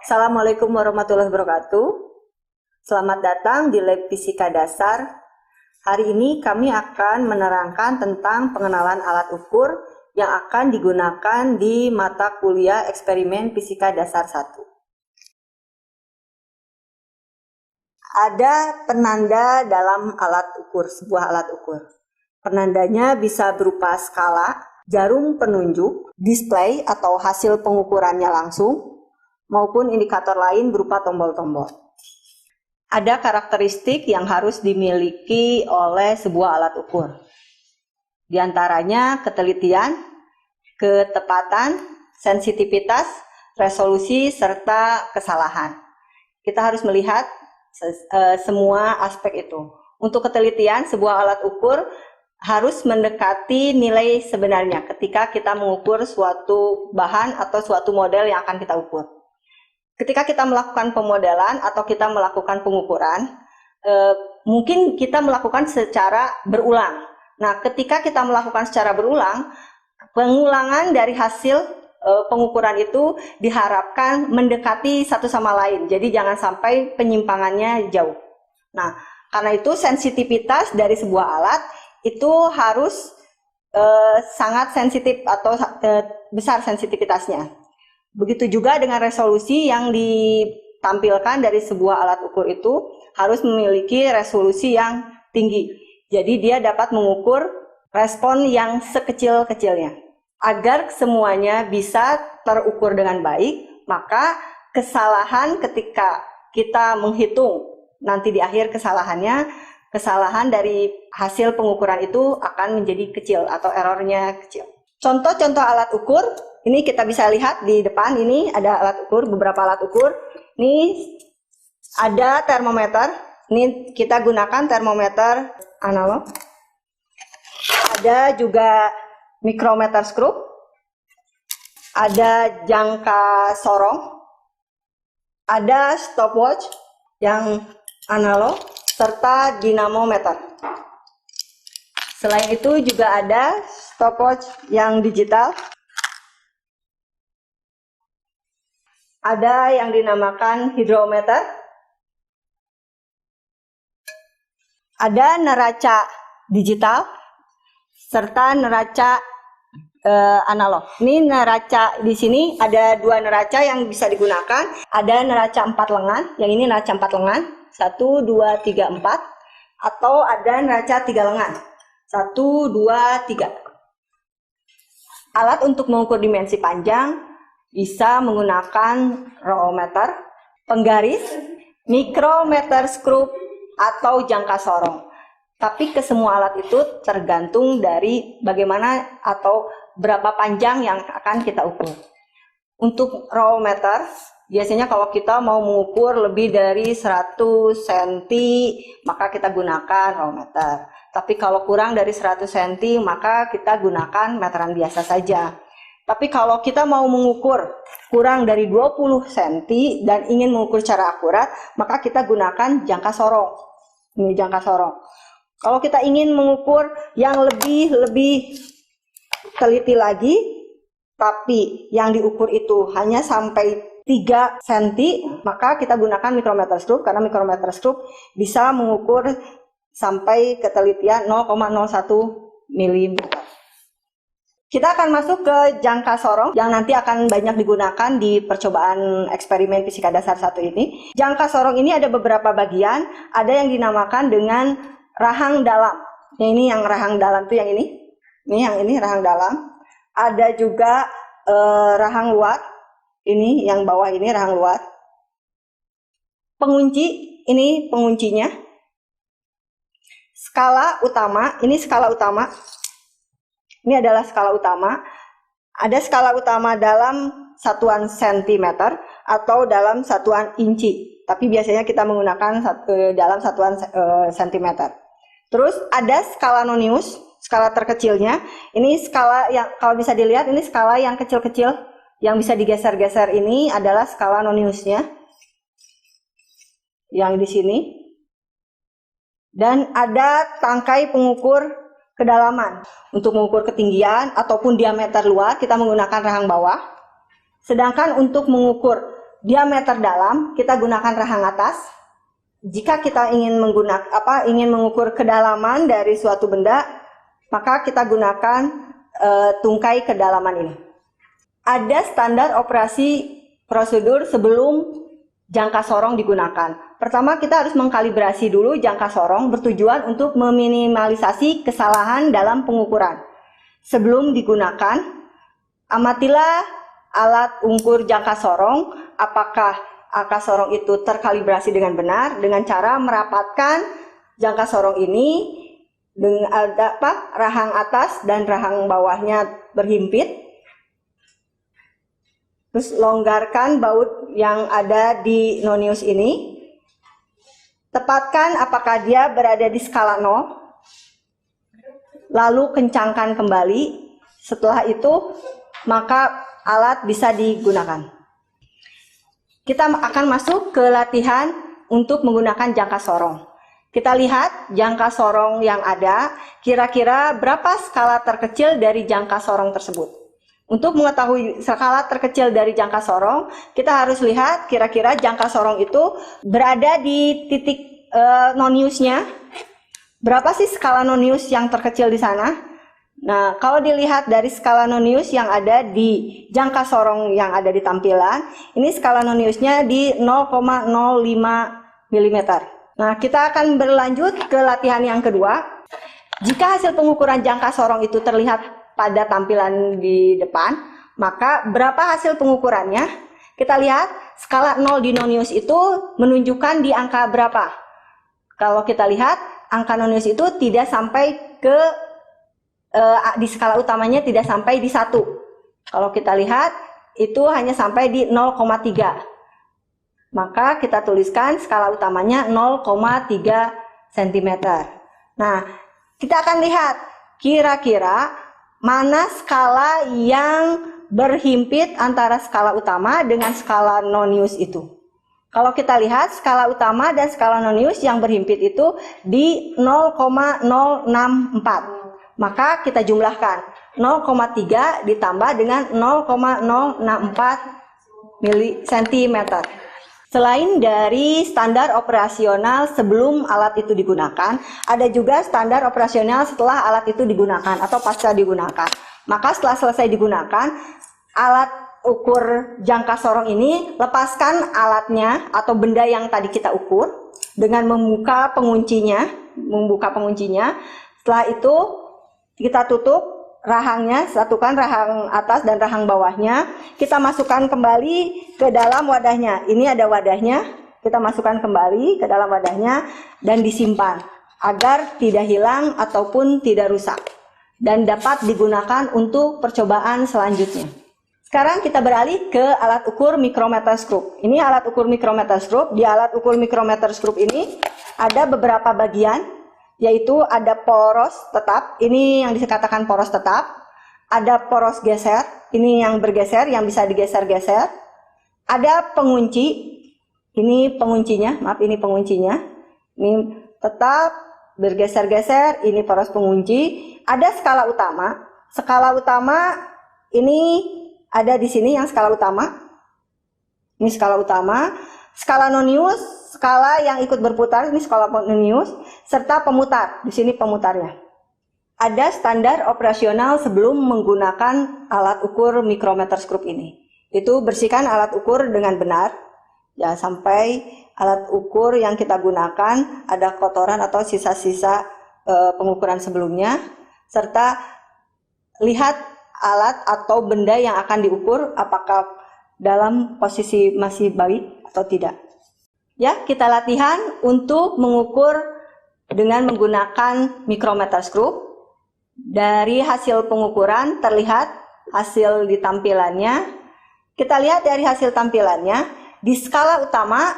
Assalamualaikum warahmatullahi wabarakatuh. Selamat datang di Lab Fisika Dasar. Hari ini kami akan menerangkan tentang pengenalan alat ukur yang akan digunakan di mata kuliah Eksperimen Fisika Dasar 1. Ada penanda dalam alat ukur, sebuah alat ukur. Penandanya bisa berupa skala, jarum penunjuk, display atau hasil pengukurannya langsung, maupun indikator lain berupa tombol-tombol. Ada karakteristik yang harus dimiliki oleh sebuah alat ukur. Di antaranya ketelitian, ketepatan, sensitivitas, resolusi, serta kesalahan. Kita harus melihat semua aspek itu. Untuk ketelitian, sebuah alat ukur harus mendekati nilai sebenarnya ketika kita mengukur suatu bahan atau suatu model yang akan kita ukur. Ketika kita melakukan pemodelan atau kita melakukan pengukuran, mungkin kita melakukan secara berulang. Nah, ketika kita melakukan secara berulang, pengulangan dari hasil pengukuran itu diharapkan mendekati satu sama lain. Jadi jangan sampai penyimpangannya jauh. Nah, karena itu sensitivitas dari sebuah alat itu harus sangat sensitif atau besar sensitivitasnya. Begitu juga dengan resolusi yang ditampilkan dari sebuah alat ukur itu harus memiliki resolusi yang tinggi. Jadi dia dapat mengukur respon yang sekecil-kecilnya. Agar semuanya bisa terukur dengan baik, maka kesalahan ketika kita menghitung nanti di akhir kesalahan dari hasil pengukuran itu akan menjadi kecil atau errornya kecil. Contoh-contoh alat ukur, ini kita bisa lihat di depan, ini ada alat ukur, beberapa alat ukur. Ini ada termometer, ini kita gunakan termometer analog. Ada juga mikrometer skrup, ada jangka sorong, ada stopwatch yang analog, serta dinamometer. Selain itu juga ada stopwatch yang digital, ada yang dinamakan hidrometer, ada neraca digital, serta neraca analog. Ini neraca, di sini ada dua neraca yang bisa digunakan. Ada neraca 4 lengan, yang ini neraca 4 lengan, 1, 2, 3, 4. Atau ada neraca 3 lengan, 1, 2, 3. Alat untuk mengukur dimensi panjang bisa menggunakan rowometer, penggaris, mikrometer skrup, atau jangka sorong. Tapi ke semua alat itu tergantung dari bagaimana atau berapa panjang yang akan kita ukur. Untuk rowometer, biasanya kalau kita mau mengukur lebih dari 100 cm, maka kita gunakan rowometer. Tapi kalau kurang dari 100 cm, maka kita gunakan meteran biasa saja. Tapi kalau kita mau mengukur kurang dari 20 cm dan ingin mengukur secara akurat, maka kita gunakan jangka sorong. Ini jangka sorong. Kalau kita ingin mengukur yang lebih teliti lagi, tapi yang diukur itu hanya sampai 3 cm, maka kita gunakan mikrometer skrup, karena mikrometer skrup bisa mengukur sampai ketelitian 0,01 mm. Kita akan masuk ke jangka sorong yang nanti akan banyak digunakan di percobaan eksperimen fisika dasar 1 ini. Jangka sorong ini ada beberapa bagian, ada yang dinamakan dengan rahang dalam. Ini yang rahang dalam itu yang ini. Ini yang ini rahang dalam. Ada juga rahang luar. Ini yang bawah ini rahang luar. Pengunci, ini penguncinya. Skala utama, ini skala utama. Ini adalah skala utama. Ada skala utama dalam satuan sentimeter atau dalam satuan inci. Tapi biasanya kita menggunakan dalam satuan sentimeter. Terus ada skala nonius, skala terkecilnya. Ini skala yang kalau bisa dilihat, ini skala yang kecil-kecil yang bisa digeser-geser, ini adalah skala noniusnya. Yang di sini. Dan ada tangkai pengukur kedalaman. Untuk mengukur ketinggian ataupun diameter luar, kita menggunakan rahang bawah. Sedangkan untuk mengukur diameter dalam, kita gunakan rahang atas. Jika kita ingin mengukur kedalaman dari suatu benda, maka kita gunakan tungkai kedalaman ini. Ada standar operasi prosedur sebelum jangka sorong digunakan. Pertama, kita harus mengkalibrasi dulu jangka sorong bertujuan untuk meminimalisasi kesalahan dalam pengukuran. Sebelum digunakan, amatilah alat ukur jangka sorong, apakah angka sorong itu terkalibrasi dengan benar dengan cara merapatkan jangka sorong ini dengan rahang atas dan rahang bawahnya berhimpit. Terus longgarkan baut yang ada di nonius ini. Tepatkan apakah dia berada di skala 0. Lalu kencangkan kembali. Setelah itu maka alat bisa digunakan. Kita akan masuk ke latihan untuk menggunakan jangka sorong. Kita lihat jangka sorong yang ada, kira-kira berapa skala terkecil dari jangka sorong tersebut. Untuk mengetahui skala terkecil dari jangka sorong, kita harus lihat kira-kira jangka sorong itu berada di titik noniusnya. Berapa sih skala nonius yang terkecil di sana? Nah, kalau dilihat dari skala nonius yang ada di jangka sorong yang ada di tampilan, ini skala noniusnya di 0,05 mm. Nah, kita akan berlanjut ke latihan yang kedua. Jika hasil pengukuran jangka sorong itu terlihat pada tampilan di depan, maka berapa hasil pengukurannya? Kita lihat skala 0 di nonius itu menunjukkan di angka berapa. Kalau kita lihat, angka nonius itu tidak sampai ke di skala utamanya tidak sampai di 1. Kalau kita lihat itu hanya sampai di 0,3. Maka kita tuliskan skala utamanya 0,3 cm. Nah, kita akan lihat kira-kira mana skala yang berhimpit antara skala utama dengan skala nonius itu. Kalau kita lihat skala utama dan skala nonius yang berhimpit itu di 0,064. Maka kita jumlahkan 0,3 ditambah dengan 0,064 cm. Selain dari standar operasional sebelum alat itu digunakan, ada juga standar operasional setelah alat itu digunakan atau pasca digunakan. Maka setelah selesai digunakan, alat ukur jangka sorong ini, lepaskan alatnya atau benda yang tadi kita ukur dengan membuka penguncinya. Setelah itu kita tutup rahangnya, satukan rahang atas dan rahang bawahnya. Kita masukkan kembali ke dalam wadahnya. Ini ada wadahnya. Kita masukkan kembali ke dalam wadahnya dan disimpan agar tidak hilang ataupun tidak rusak dan dapat digunakan untuk percobaan selanjutnya. Sekarang kita beralih ke alat ukur micrometerscope. Ini alat ukur micrometerscope. Di alat ukur micrometerscope ini ada beberapa bagian, yaitu ada poros tetap, ini yang dikatakan poros tetap, ada poros geser, ini yang bergeser, yang bisa digeser-geser, ada pengunci, ini penguncinya, ini tetap bergeser-geser, ini poros pengunci, ada skala utama ini ada di sini yang skala utama, ini skala utama, skala nonius, skala yang ikut berputar, ini skala nonius, serta pemutar, di sini pemutarnya. Ada standar operasional sebelum menggunakan alat ukur micrometerscope ini. Itu bersihkan alat ukur dengan benar, ya, sampai alat ukur yang kita gunakan ada kotoran atau sisa-sisa pengukuran sebelumnya, serta lihat alat atau benda yang akan diukur apakah dalam posisi masih baik atau tidak. Ya, kita latihan untuk mengukur dengan menggunakan micrometerscope. Dari hasil pengukuran terlihat hasil di tampilannya. Kita lihat dari hasil tampilannya, di skala utama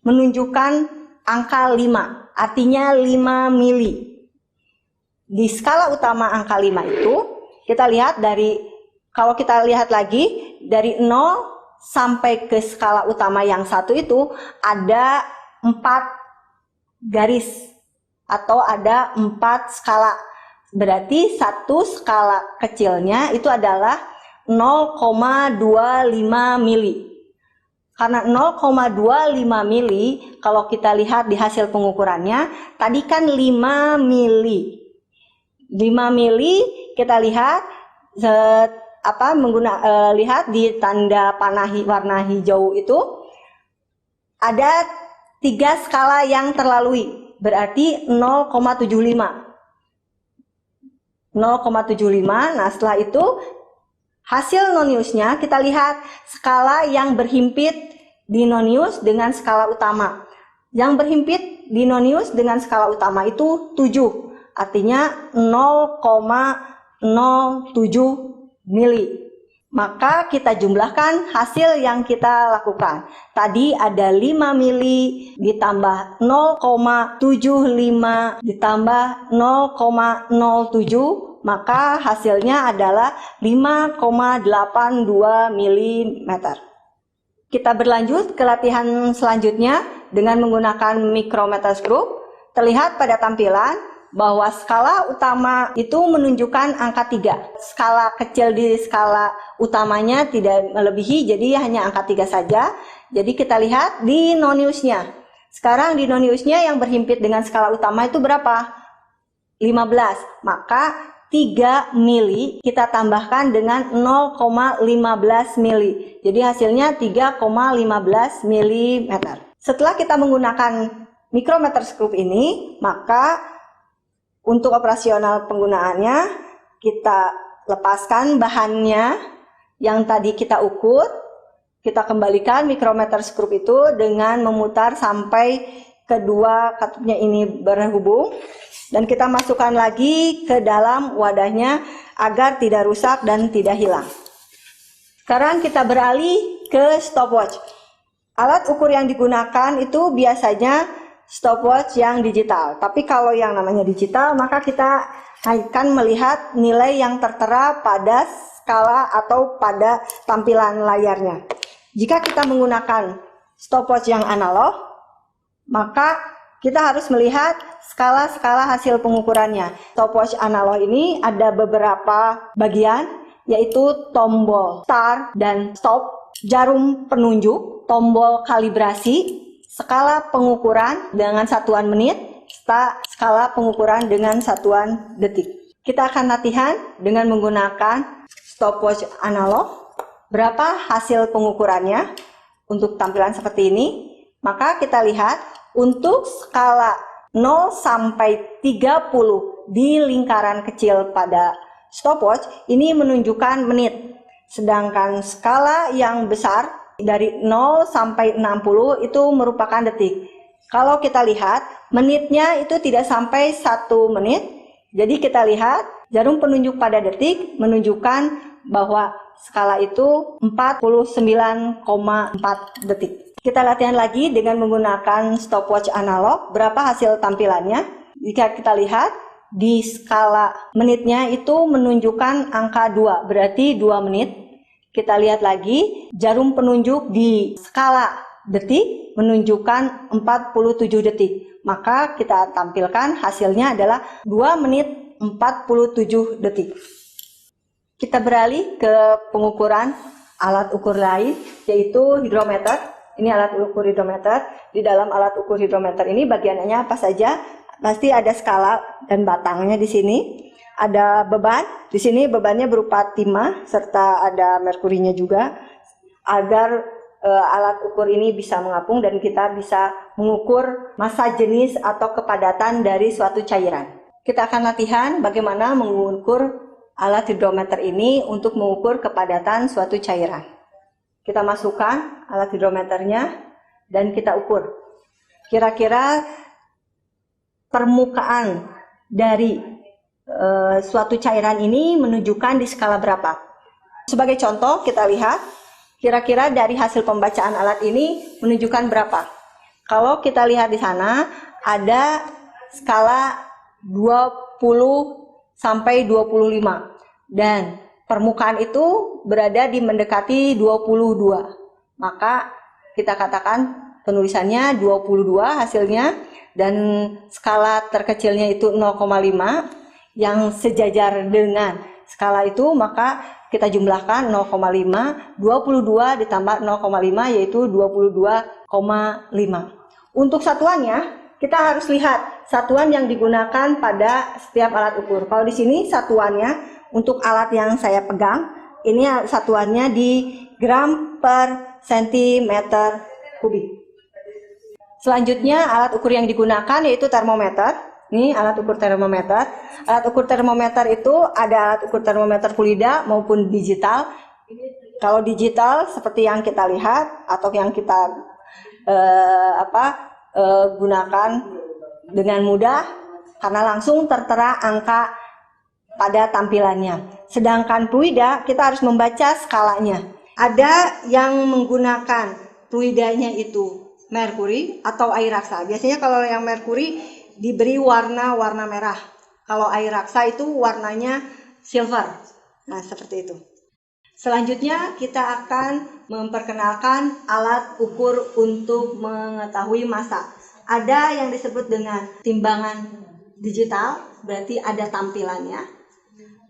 menunjukkan angka 5, artinya 5 mili. Di skala utama angka 5 itu, kita lihat kalau kita lihat lagi, dari 0 sampai ke skala utama yang 1 itu ada 4 garis atau ada 4 skala. Berarti satu skala kecilnya itu adalah 0,25 mili. Karena 0,25 mili, kalau kita lihat di hasil pengukurannya, tadi kan 5 mili. 5 mili kita lihat lihat di tanda panah warna hijau itu ada 3 skala yang terlalui, berarti 0,75. 0,75. Nah, setelah itu hasil noniusnya kita lihat skala yang berhimpit di nonius dengan skala utama. Yang berhimpit di nonius dengan skala utama itu 7, artinya 0,07 mili. Maka kita jumlahkan hasil yang kita lakukan. Tadi ada 5 mili ditambah 0,75 ditambah 0,07, maka hasilnya adalah 5,82 mm. Kita berlanjut ke latihan selanjutnya dengan menggunakan micrometerscope. Terlihat pada tampilan bahwa skala utama itu menunjukkan angka 3. Skala kecil di skala utamanya tidak melebihi, jadi hanya angka 3 saja. Jadi kita lihat di noniusnya. Sekarang di noniusnya yang berhimpit dengan skala utama itu berapa? 15. Maka 3 mili kita tambahkan dengan 0,15 mili. Jadi hasilnya 3,15 mm. Setelah kita menggunakan micrometerscope ini, maka untuk operasional penggunaannya kita lepaskan bahannya yang tadi kita ukur. Kita kembalikan micrometerscope itu dengan memutar sampai kedua katupnya ini berhubung. Dan kita masukkan lagi ke dalam wadahnya agar tidak rusak dan tidak hilang. Sekarang kita beralih ke stopwatch. Alat ukur yang digunakan itu biasanya stopwatch yang digital. Tapi kalau yang namanya digital, maka kita akan melihat nilai yang tertera pada skala atau pada tampilan layarnya. Jika kita menggunakan stopwatch yang analog, maka kita harus melihat skala-skala hasil pengukurannya. Stopwatch analog ini ada beberapa bagian, yaitu tombol start dan stop, jarum penunjuk, tombol kalibrasi, skala pengukuran dengan satuan menit, skala pengukuran dengan satuan detik. Kita akan latihan dengan menggunakan stopwatch analog. Berapa hasil pengukurannya untuk tampilan seperti ini? Maka kita lihat untuk skala 0 sampai 30 di lingkaran kecil pada stopwatch ini menunjukkan menit. Sedangkan skala yang besar dari 0 sampai 60 itu merupakan detik. Kalau kita lihat menitnya itu tidak sampai 1 menit. Jadi kita lihat jarum penunjuk pada detik menunjukkan bahwa skala itu 49,4 detik. Kita latihan lagi dengan menggunakan stopwatch analog. Berapa hasil tampilannya? Jika kita lihat di skala menitnya itu menunjukkan angka 2, berarti 2 menit. Kita lihat lagi jarum penunjuk di skala detik menunjukkan 47 detik. Maka kita tampilkan hasilnya adalah 2 menit 47 detik. Kita beralih ke pengukuran alat ukur lain, yaitu hidrometer. Ini alat ukur hidrometer. Di dalam alat ukur hidrometer ini bagiannya apa saja? Pasti ada skala dan batangnya di sini. Ada beban. Di sini bebannya berupa timah serta ada merkurinya juga agar alat ukur ini bisa mengapung dan kita bisa mengukur massa jenis atau kepadatan dari suatu cairan. Kita akan latihan bagaimana mengukur alat hidrometer ini untuk mengukur kepadatan suatu cairan. Kita masukkan alat hidrometernya dan kita ukur. Kira-kira permukaan dari suatu cairan ini menunjukkan di skala berapa. Sebagai contoh kita lihat kira-kira dari hasil pembacaan alat ini menunjukkan berapa. Kalau kita lihat di sana ada skala 20 sampai 25 dan permukaan itu berada di mendekati 22. Maka kita katakan penulisannya 22 hasilnya dan skala terkecilnya itu 0,5 yang sejajar dengan skala itu, maka kita jumlahkan 0,5, 22 ditambah 0,5 yaitu 22,5. Untuk satuannya, kita harus lihat satuan yang digunakan pada setiap alat ukur. Kalau di sini satuannya untuk alat yang saya pegang, ini satuannya di gram per sentimeter kubik. Selanjutnya alat ukur yang digunakan yaitu termometer. Ini alat ukur termometer. Alat ukur termometer itu ada alat ukur termometer fluida maupun digital. Kalau digital seperti yang kita lihat atau yang kita gunakan dengan mudah karena langsung tertera angka pada tampilannya. Sedangkan fluida kita harus membaca skalanya. Ada yang menggunakan fluidanya itu merkuri atau air raksa. Biasanya kalau yang merkuri diberi warna merah. Kalau air raksa itu warnanya silver. Nah, seperti itu. Selanjutnya kita akan memperkenalkan alat ukur untuk mengetahui massa. Ada yang disebut dengan timbangan digital, berarti ada tampilannya.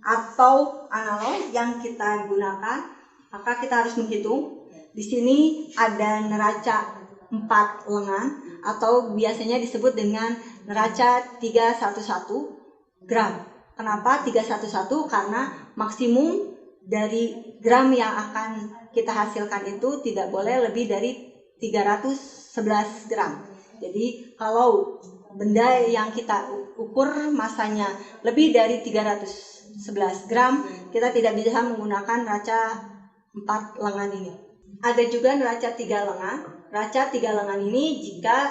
Atau analog yang kita gunakan, maka kita harus menghitung. Di sini ada neraca 4 lengan atau biasanya disebut dengan neraca 311 gram. Kenapa 311? Karena maksimum dari gram yang akan kita hasilkan itu tidak boleh lebih dari 311 gram. Jadi kalau benda yang kita ukur masanya lebih dari 311 gram, kita tidak bisa menggunakan neraca 4 lengan ini. Ada juga neraca 3 lengan. Neraca 3 lengan ini jika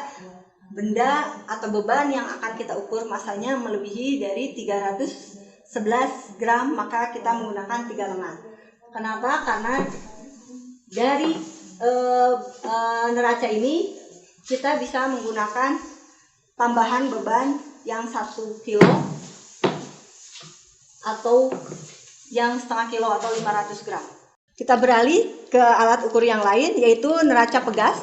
benda atau beban yang akan kita ukur masanya melebihi dari 311 gram, maka kita menggunakan 3 lengan. Kenapa? Karena dari neraca ini kita bisa menggunakan tambahan beban yang 1 kilo atau yang setengah kilo atau 500 gram. Kita beralih ke alat ukur yang lain yaitu neraca pegas.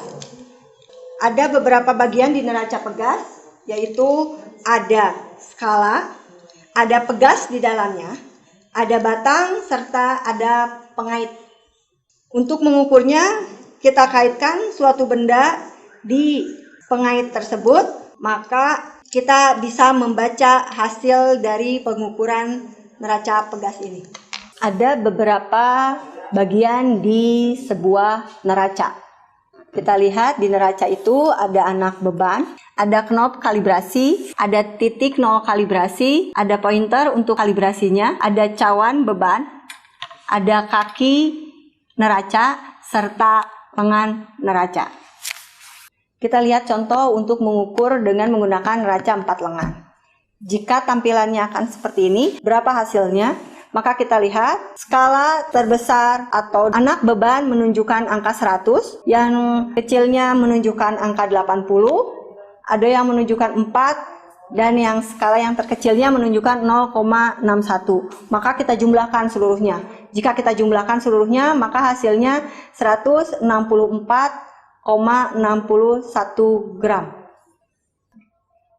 Ada beberapa bagian di neraca pegas, yaitu ada skala, ada pegas di dalamnya, ada batang, serta ada pengait. Untuk mengukurnya, kita kaitkan suatu benda di pengait tersebut, maka kita bisa membaca hasil dari pengukuran neraca pegas ini. Ada beberapa bagian di sebuah neraca. Kita lihat di neraca itu ada anak beban, ada knob kalibrasi, ada titik nol kalibrasi, ada pointer untuk kalibrasinya, ada cawan beban, ada kaki neraca, serta lengan neraca. Kita lihat contoh untuk mengukur dengan menggunakan neraca 4 lengan. Jika tampilannya akan seperti ini, berapa hasilnya? Maka kita lihat skala terbesar atau anak beban menunjukkan angka 100, yang kecilnya menunjukkan angka 80, ada yang menunjukkan 4, dan yang skala yang terkecilnya menunjukkan 0,61. Maka kita jumlahkan seluruhnya. Jika kita jumlahkan seluruhnya, maka hasilnya 164,61 gram.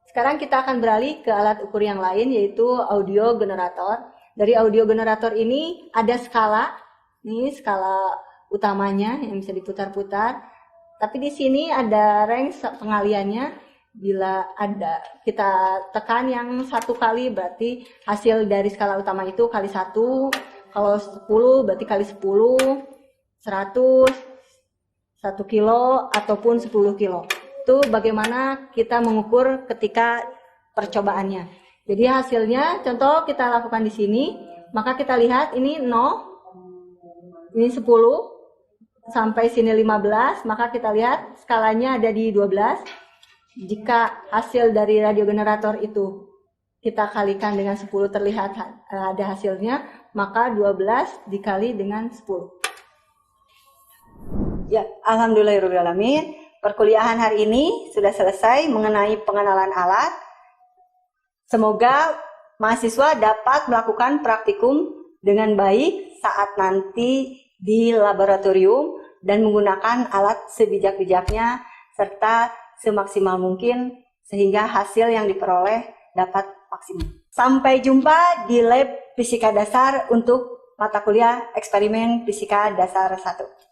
Sekarang kita akan beralih ke alat ukur yang lain yaitu audio generator. Dari audio generator ini ada skala, ini skala utamanya yang bisa diputar-putar. Tapi di sini ada range pengaliannya. Bila ada kita tekan yang 1 kali berarti hasil dari skala utama itu kali 1. Kalau 10 berarti kali 10, 100, 1 kilo ataupun 10 kilo. Itu bagaimana kita mengukur ketika percobaannya. Jadi hasilnya, contoh kita lakukan di sini, maka kita lihat ini 0, ini 10, sampai sini 15, maka kita lihat skalanya ada di 12. Jika hasil dari radio generator itu kita kalikan dengan 10 terlihat ada hasilnya, maka 12 dikali dengan 10. Ya, alhamdulillahirrahmanirrahim. Perkuliahan hari ini sudah selesai mengenai pengenalan alat. Semoga mahasiswa dapat melakukan praktikum dengan baik saat nanti di laboratorium dan menggunakan alat sebijak-bijaknya serta semaksimal mungkin sehingga hasil yang diperoleh dapat maksimal. Sampai jumpa di lab fisika dasar untuk mata kuliah eksperimen fisika dasar 1.